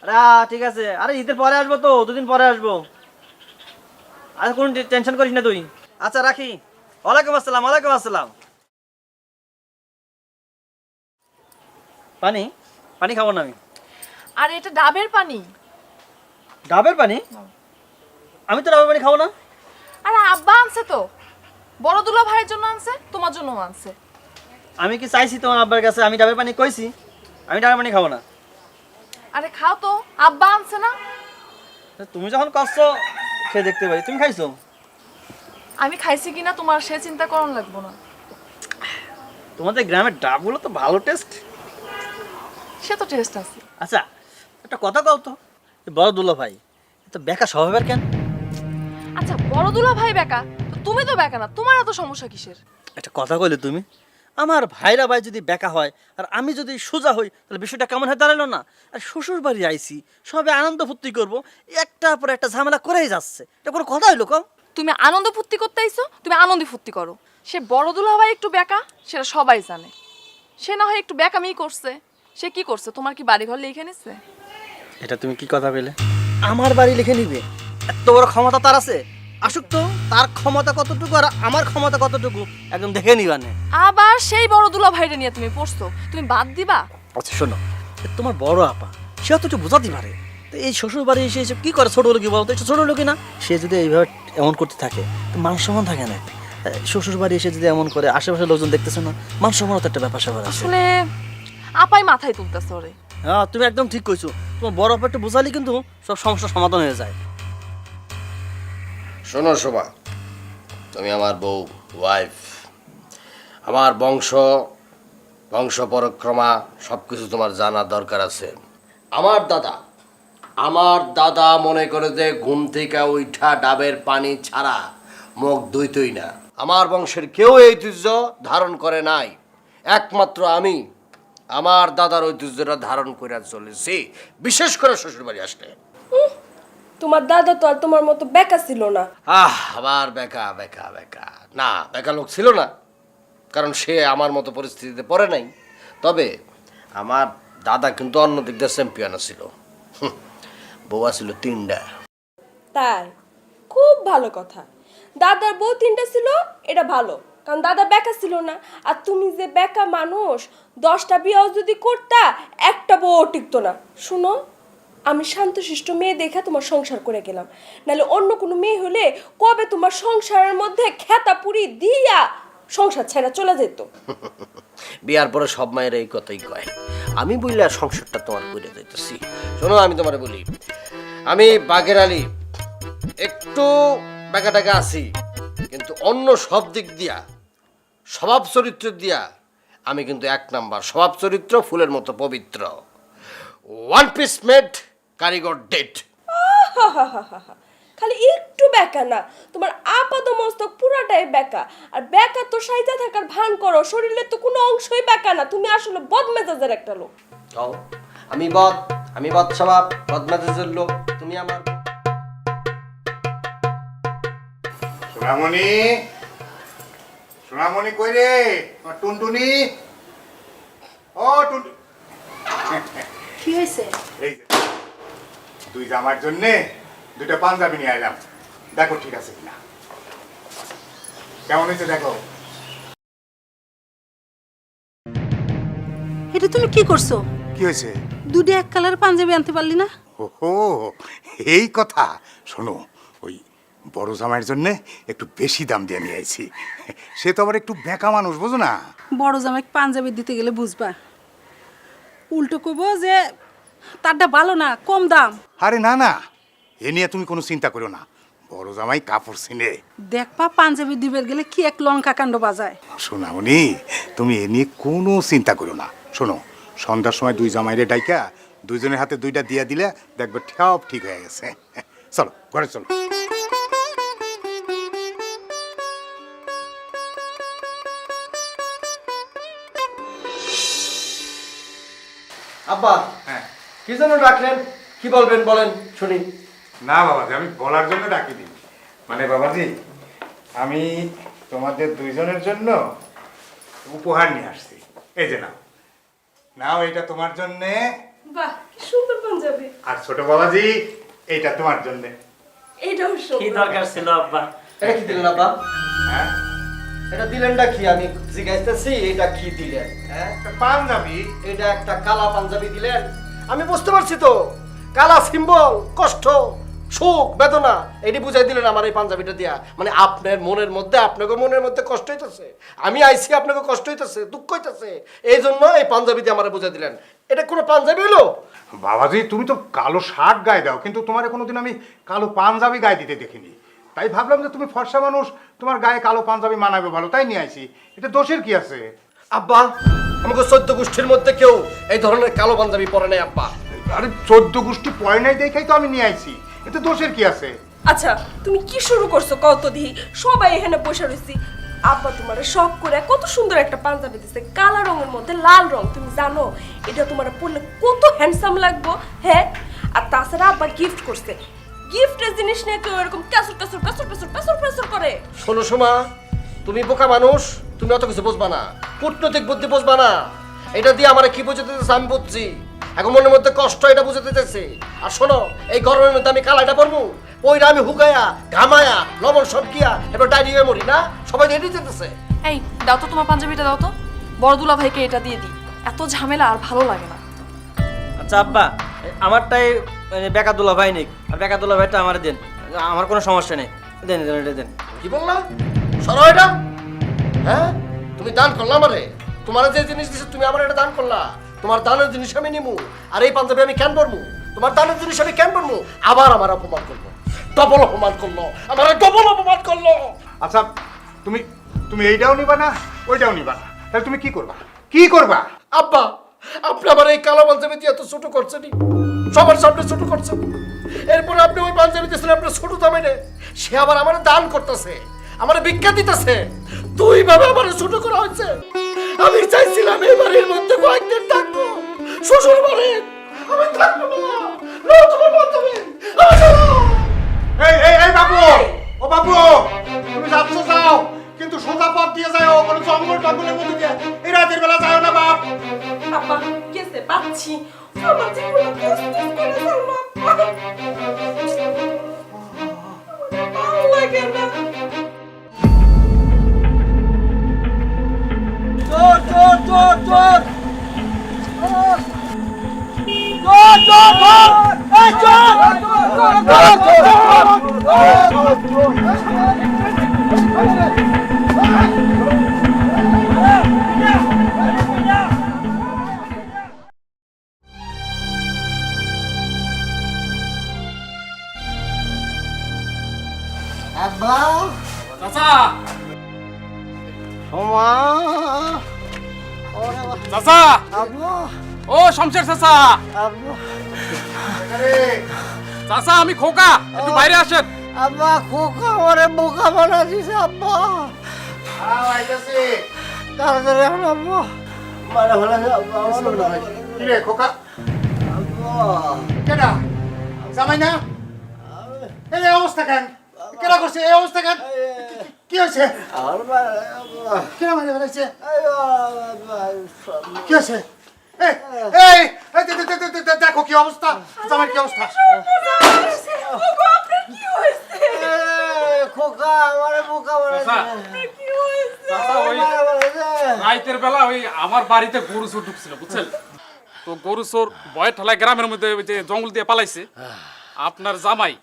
আরে ঠিক আছে। আরে ঈদের পরে আসবো তো, 2 দিন পরে আসবো। আর কোনো টেনশন করিস না তুই। আচ্ছা রাখি। ওয়ালাইকুম আসসালাম। ওয়ালাইকুম আসসালাম। পানি পানি খাবো না আমি। আর এটা ডাবের পানি। ডাবের পানি? আমি তো ডাবের পানি খাবো না। আরে আব্বা আনছে তো, বড় দুলা ভাইয়ের জন্য আনছে, তোমার জন্য আনছে। আমি কি চাইছি তোমার আব্বার কাছে আমি ডাবের পানি কইছি? আমি ডাবের পানি খাবো না। আরে খাও তো, আব্বা আনছে না। তুমি যখন করছো খেয়ে দেখতে পারি। তুমি খাইছো? আমি খাইছি কিনা তোমার সে চিন্তা করন লাগবো না। তোমাদের গ্রামের ডাবগুলো তো ভালো টেস্ট। সে তো টেস্ট আছে। আচ্ছা একটা কথা কও তো, এই বড় দুলা ভাই তো বেকা স্বভাবের কেন? আচ্ছা বড় দুলা ভাই বেকা, তো তুমি তো বেকা না, তোমার এত সমস্যা কিসের? একটা কথা কইলে তুমি, আমার ভাইরা ভাই যদি বেকা হয় আর আমি যদি সোজা হই তাহলে বিষয়টা কেমন হয়ে দাঁড়ালো না? আর শ্বশুর বাড়ি আইছি, সবে আনন্দ ফুর্তি করবো, একটা পর একটা ঝামেলা করেই যাচ্ছে। এটা কোনো কথা হইলো কম? তুমি আনন্দ ফুর্তি করতে আইছো, তুমি আনন্দ ফুর্তি করো। সে বড় দুলা ভাই একটু বেকা, সেটা সবাই জানে। সে না হয় একটু বেকামি করছে, সে কি করছে? তোমার কি বাড়ি ঘর লিখে নিচ্ছে? এটা তুমি কি কথা পেলে? আমার বাড়ি লিখে নিবে? এত বড় ক্ষমতা তার আছে? আসুক তো, তার ক্ষমতা কতটুকু আর আমার ক্ষমতা কতটুকু একদম দেখে নিবানে। আবার সেই বড় দুলা ভাইরে নিয়ে তুমি পড়ছো, তুমি বাদ দিবা? আচ্ছা শোনো, তোমার বড় আপা সে তো একটু বোঝাতে পারে। তো এই শ্বশুর বাড়ি এসে এসে কি করে? ছোট লোকই বলতো, একটু ছোট লোকই না? সে যদি এইভাবে এমন করতে থাকে তো মান সম্মান থাকে না। শ্বশুর বাড়ি এসে যদি এমন করে, আশেপাশের লোকজন দেখতেছে না, মান সম্মানও তো একটা ব্যাপার স্যাপার আছে। আসলে আপাই মাথায় তুলতেছে ওরে। হ্যাঁ তুমি একদম ঠিক কইছো। তোমার বড় আপা একটু বোঝালি কিন্তু সব সমস্যার সমাধান হয়ে যায়। শোনো শোভা, তুমি আমার বউ, ওয়াইফ। আমার বংশ পরক্রমা সব কিছু তোমার জানার দরকার আছে। আমার দাদা মনে করে যে ঘুম থেকে উঠা ডাবের পানি ছাড়া মুখ ধুইতই না। আমার বংশের কেউ এই ঐতিহ্য ধারণ করে নাই, একমাত্র আমি আমার দাদার ঐতিহ্যটা ধারণ করে চলেছি, বিশেষ করে শ্বশুরবাড়ি আসলে। তোমার দাদা তো আর তোমার মতো বেকা ছিল না। আবার বেকা বেকা বেকা না, বেকা লোক ছিল না, কারণ সে আমার মতো পরিস্থিতিতে পড়ে নাই। তবে আমার দাদা কিন্তু অন্য দিক দিয়ে চ্যাম্পিয়ন ছিল। বউ ছিল 3টা। তাই? খুব ভালো কথা। দাদার বউ 3টা ছিল, এটা ভালো, কারণ দাদা বেকা ছিল না। আর তুমি যে বেকা মানুষ, 10টা বিয়েও যদি করতা, একটা বউ টিকতো না। শুনো, আমি শান্তশিষ্ট মেয়ে দেখে তোমার সংসার করে গেলাম, নাহলে অন্য কোনো মেয়ে হলে কবে তোমার সংসারের মধ্যে খেতা পুরি দিয়া সংসার ছেড়ে চলে যেত। বিয়ার পরে সব মায়ের এই কথাই কয়। আমি বললে সংসারটা তোমার করে দিতেছি। শোনো, আমি তোমার বলি, আমি বাঘের আলী একটু বেকা টাকা আছি, কিন্তু অন্য সব দিক দিয়া, স্বভাব চরিত্র দিয়া আমি কিন্তু 1 নাম্বার। স্বভাব চরিত্র ফুলের মতো পবিত্র। 1 পিস মেড, কারিগর ডেট। খালি একটু বেকা না, তোমার আপাত মস্তক পুরাটাই বেকা। আর বেকা তো সাইজা থাকার ভান করো, শরীরের তো কোনো অংশই বেকা না। তুমি আসলে বদমেজাজের একটা লোক। আমি বদ স্বভাব, বদমেজাজের লোক। তুমি আমার সোনামণি কই রে? আমার টুনটুনি, ও টুনটুনি। কি হয়েছে? এই যে, তুই জামার জন্যে 2টা পাঞ্জাবি নিয়ে এলাম, দেখো ঠিক আছে কিনা। কেমন হয়েছে দেখো। এটা তুমি কি করছো? কি হয়েছে? 2টা এক কালার পাঞ্জাবি আনতে পারলি না? ওহো, এই কথা। শোনো, ওই বড় জামাইয়ের জন্য একটু বেশি দাম দিয়ে নিয়ে আইছি। সে তো আবার একটু বেঁকা মানুষ, বুঝো না? বড় জামাই পাঞ্জাবি দিতে গেলে বুঝবা, উল্টো কইব যে তারটা ভালো না, কম দাম। আরে না না, এ নিয়ে তুমি কোনো চিন্তা করো না। বড় জামাই কাপড় চিনে। দেখবা পাঞ্জাবি দিবের গেলে কি এক লঙ্কা কাণ্ড বাজায়। শোনামনি, তুমি এ নিয়ে কোনো চিন্তা করো না। শোনো, সন্ধ্যার সময় 2 জামাইরে ডাইকা 2জনের হাতে 2টা দিয়া দিলে দেখবে সব ঠিক হয়ে গেছে। চলো ঘরে চলো। আব্বা, হ্যাঁ। কি জন্য ডাকলেন? কি বলবেন বলেন শুনি। না বাবাজি, আমি বলার জন্য ডাকিনি। মানে বাবাজি, আমি তোমাদের 2জনের জন্য উপহার নিয়ে আসছি। এই যে নাও, নাও, এটা তোমার জন্যে। বাহ, কি সুন্দর পাঞ্জাবি। আর ছোট বাবাজি, এইটা তোমার জন্যে। এইটাও কি সুন্দর। দরকার ছিল আব্বা? এটা কি দিলেন আব্বা? হ্যাঁ, এটা দিলেনটা কি? আমি জিজ্ঞাসতেছি এটা কি দিলেন? হ্যাঁ, একটা পাঞ্জাবি। এটা একটা কালা পাঞ্জাবি দিলেন। আমি বুঝতে পারছি তো, কালা সিম্বল, কষ্ট, সুখ, বেদনা, এটি বুঝাই দিলেন আমার এই পাঞ্জাবিটা দিয়া। মানে আপনার মনের মধ্যে, আপনাকে মনের মধ্যে কষ্ট হইতেছে, আমি আইছি আপনাকে কষ্ট হইতেছে, দুঃখ হইতেছে, এই জন্য এই পাঞ্জাবি দিয়ে আমার বুঝাই দিলেন। এটা কোনো পাঞ্জাবি হলো? বাবাজি তুমি তো কালো শার্ট গায়ে দাও, কিন্তু তোমার কোনোদিন আমি কালো পাঞ্জাবি গায়ে দিতে দেখিনি। তাই ভাবলাম যে তুমি ফর্সা মানুষ, তোমার গায়ে কালো পাঞ্জাবি মানাবে ভালো, তাই নিয়ে আইছি। এটা দোষের কি আছে? আব্বা, আমাকে 14 গোষ্ঠীর মধ্যে কেউ এই ধরনের কালো পাঞ্জাবি পরে নাই আব্বা। আরে 14 গোষ্ঠী পয় নাই দেখাই তো আমি নিয়ে আইছি, এটা দোষের কি আছে? আচ্ছা তুমি কি শুরু করছো কত দিহি? সবাই এখানে বসে রইছি, আব্বা তোমার শখ করে কত সুন্দর একটা পাঞ্জাবি দিছে, কালো রঙের মধ্যে লাল রং। তুমি জানো এটা তোমার পরলে কত হ্যান্ডসাম লাগবো? হ্যাঁ, আর তাছাড়া আব্বা গিফট করছে। গিফটের জিনিস নিয়ে কেউ এরকম কাসুর কাসুর কাসুর কাসুর কাসুর কাসুর করে? শোনো সোমা, তুমি বোকা মানুষ, তুমি অত কিছু বুঝবা না, কূটনৈতিক বুদ্ধি বুঝবা না। এটা দিয়ে আমার কি বুঝতে দিতেছে আমি বুঝছি, এখন মনের মধ্যে কষ্ট এটা বুঝতে দিতেছে। আর শোনো, এই গরমের মধ্যে আমি কালাইটা পরবো, ওইটা আমি হুকায়া ঘামায়া লবণ সব গিয়া এবার ডাইরি হয়ে মরি না? সবাই রেডি যেতেছে। এই দাও তো তোমার পাঞ্জাবিটা দাও তো, বড় দুলা ভাইকে এটা দিয়ে দিই, এত ঝামেলা আর ভালো লাগে না। আচ্ছা আব্বা, আমারটাই বেকা দুলা ভাই নিক, আর বেকা দুলা ভাইটা আমার দেন, আমার কোনো সমস্যা নেই, দেন দেন এটা দেন। কি বললা? সরো এটা। হ্যাঁ, তুমি দান করলা আমারে, তোমার যে জিনিস দিছে তুমি আমার এটা দান করলা, তোমার দানের জিনিস আমি নিমু, আর এই পাঞ্জাবি আমি কেন পরমু? তোমার দানের জিনিস আমি কেন পরমু? আবার আমার অপমান করলো, ডবল অপমান করলো, আমার ডবল অপমান করলো। আচ্ছা তুমি তুমি এইটাও নিবা না, ওইটাও নিবা না, তাহলে তুমি কি করবা? কি করবা? আব্বা, আপনি আমার এই কালো পাঞ্জাবি দিয়ে এত ছোট করছেনই, সবার সামনে ছোট করছেন। এরপরে আপনি ওই পাঞ্জাবি দিয়েছেন আপনার ছোট দামে নে, সে আবার আমার দান করতেছে, আমার ভিক্ষা দিতেছে, দুই ভাবে আমার ছোট করা হয়েছে। আমি চাইছিলাম এই বাড়ির মধ্যে কয়েকদিন থাকবো, শ্বশুর বাড়ি আমি থাকবো না। নাও তোমার পাঞ্জাবি, এই এই এই বাবু, ও বাবু, তুমি যাচ্ছ যাও, কিন্তু সোজা পথ দিয়ে যাও, কোনো জঙ্গল টঙ্গলের মধ্যে দিয়ে এই রাতের বেলা যাও না বাপ। আব্বা কেসে পাচ্ছি, আমার জীবনে কষ্ট করে চললো আব্বা, ভালো লাগে না। চোর চোর চোর চোর চোর চোর চোর এই চোর আব্বা, চাচা সোমা, চাচা আব্বা, ও শমশের চাচা, আব্বা, চাচা আমি খোকা, একটু বাইরে আসেন। আব্বা, খোকা আমারে বোকা বানা দিছে আব্বা, আইতাছি। তাড়াতাড়ি এখন আব্বা, মারা ফেলা আব্বা, আমার কি রে খোকা? আব্বা, কেডা? জামাই না? এই অবস্থা কেন? কেডা করছে এই অবস্থা কেন? কি হয়েছে? আমার মারা আব্বা, কেডা মারে ফেলাইছে? আব্বা, কি হয়েছে? এই এই এই দেখো কি অবস্থা, জামাই কি অবস্থা? ওগো, আপনার কি হয়েছে? খোকা আমারে বোকা বানা চাচা, দিছে, কি হয়েছে? চাচা ওই মারা ফেলাইছে। রাইতের বেলা ওই আমার বাড়িতে গরু চোর ঢুকছিল বুঝছেন, তো গরু চোর ভয় ঠেলায় গ্রামের মধ্যে ওই যে জঙ্গল দিয়ে পালাইছে। আপনার জামাই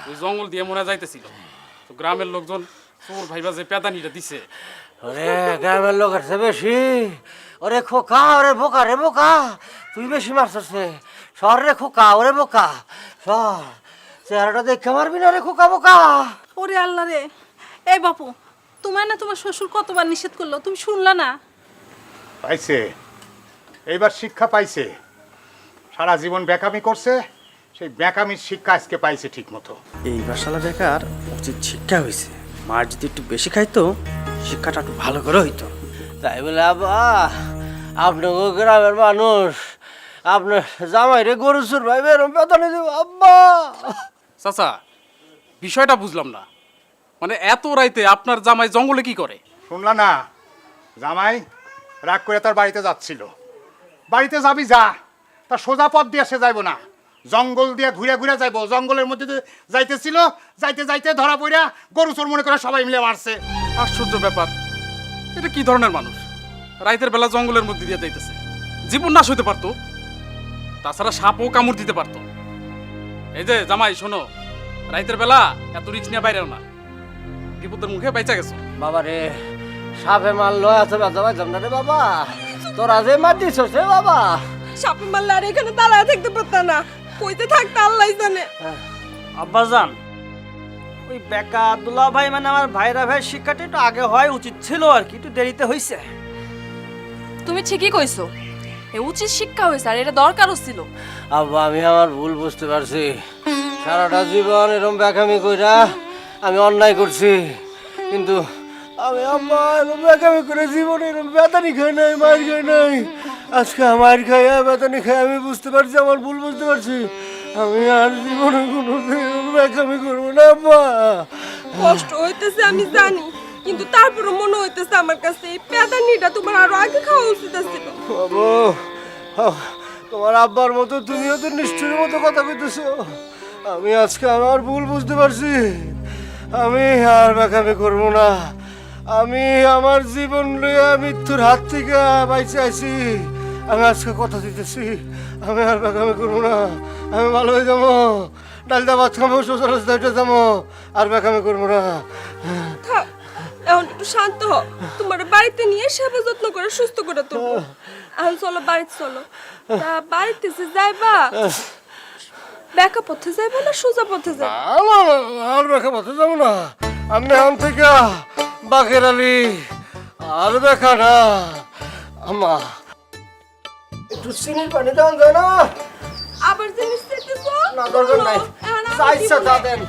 ওই জঙ্গল দিয়ে মনে যাইতেছিল, তো গ্রামের লোকজন চোর ভাইবা যে পেদানিটা দিছে। ওরে গ্রামের লোক আছে বেশি, ওরে খোকা, ওরে বোকা রে বোকা, তুই বেশি মারছিস রে, সর রে খোকা, ওরে বোকা সর, চেহারাটা দেখে মারবি না রে খোকা বোকা। ওরে আল্লাহ রে, এই বাপু, তোমার না তোমার শ্বশুর কতবার নিষেধ করলো, তুমি শুনলা না? পাইছে, এইবার শিক্ষা পাইছে। সারা জীবন বেকামি করছে, সেই বেকামির শিক্ষা আজকে পাইছে ঠিক মতো। এই বাসালা বেকার উচিত শিক্ষা হয়েছে, মার যদি একটু বেশি খাইতো শিক্ষাটা একটু ভালো করে হইতো। তাই বলে আব্বা, আপনাকে গ্রামের মানুষ আপনার জামাইরে গরু চুর ভাই বেরম পেতানি দেব আব্বা। চাচা বিষয়টা বুঝলাম না, মানে এত রাইতে আপনার জামাই জঙ্গলে কি করে? শুনলা না, জামাই রাগ করে তার বাড়িতে যাচ্ছিল। বাড়িতে যাবি যা, তার সোজা পথ দিয়ে সে যাইব না, জঙ্গল দিয়ে ঘুরে ঘুরে যাইব। জঙ্গলের মধ্যে দিয়ে যাইতেছিল, যাইতে যাইতে ধরা পড়া গরু চোর মনে করে সবাই মিলে মারছে। আশ্চর্য ব্যাপার, এটা কি ধরনের মানুষ? রাইতের বেলা জঙ্গলের মধ্যে দিয়ে যাইতেছে, জীবন নাশ হইতে পারতো, তাছাড়া সাপও কামড় দিতে পারতো। এই যে জামাই শোনো, রাইতের বেলা এত রিক্স নিয়ে বাইরেও না, বিপদের মুখে বাইচা গেছো। বাবা রে, সাপে মারলো এত ব্যথা পাইতাম না রে বাবা, তোরা যে মার দিছস রে বাবা, সাপে মারলে আর এখানে দাঁড়ায় থাকতে পারতাম না, কইতে থাকতে আল্লাহ জানে। আব্বাজান, ওই বেকা দুলা ভাই মানে আমার ভাইরা ভাই শিক্ষাটা একটু আগে হয় উচিত ছিল আর কি, একটু দেরিতে হয়েছে। তুমি ঠিকই কইছো, এ উচিত শিক্ষা হয়েছে আর এটা দরকারও ছিল। আব্বা আমি আমার ভুল বুঝতে পারছি, সারাটা জীবন এরকম বেকামি কইরা আমি অন্যায় করছি, কিন্তু আমি আম্মা এরকম বেকামি করে জীবনে এরকম বেতানি খাই নাই, মার খাই নাই। আজকে মার খাইয়া বেতানি খাই আমি বুঝতে পারছি, আমার ভুল বুঝতে পারছি। আমি আর জীবনে কোনো বেকামি করবো না আব্বা। কষ্ট হইতেছে আমি জানি, কিন্তু তারপরে মনে হইতেছে আমার কাছে এই পেদানিটা তোমার আরো আগে খাওয়া উচিত ছিল। বাবু, তোমার আব্বার মতো তুমিও তো নিষ্ঠুরের মতো কথা কইতেছো। আমি আজকে আমার ভুল বুঝতে পারছি, আমি আর বেকামি করবো না। আমি আমার জীবন লইয়া মৃত্যুর হাত থেকে বাইচে আইছি, আমি আজকে কথা দিতেছি আমি আর বেকামি করবো না। আমি ভালো হয়ে যাবো, ডালদা ভাত খাবো, শ্বশুর রাস্তায় যাবো, আর বেকামি করবো না। থাক, এখন একটু শান্ত হও, তোমার বাড়িতে নিয়ে সেবা যত্ন করে সুস্থ করে তুলবো। এখন চলো বাড়িতে চলো। তা বাড়িতে যে যাইবা, বেকা পথে যাইবা না সোজা পথে যাইবা? আর বেকা পথে যাবো না, আমি এখন থেকে বাকের আলী আর বেকা না। আম্মা একটু চিনির পানি দেওয়া যায় না? আবার জিনিস চাইতেছো? না দরকার নাই, এখন আমি যা ইচ্ছা দিব তা না। দেন।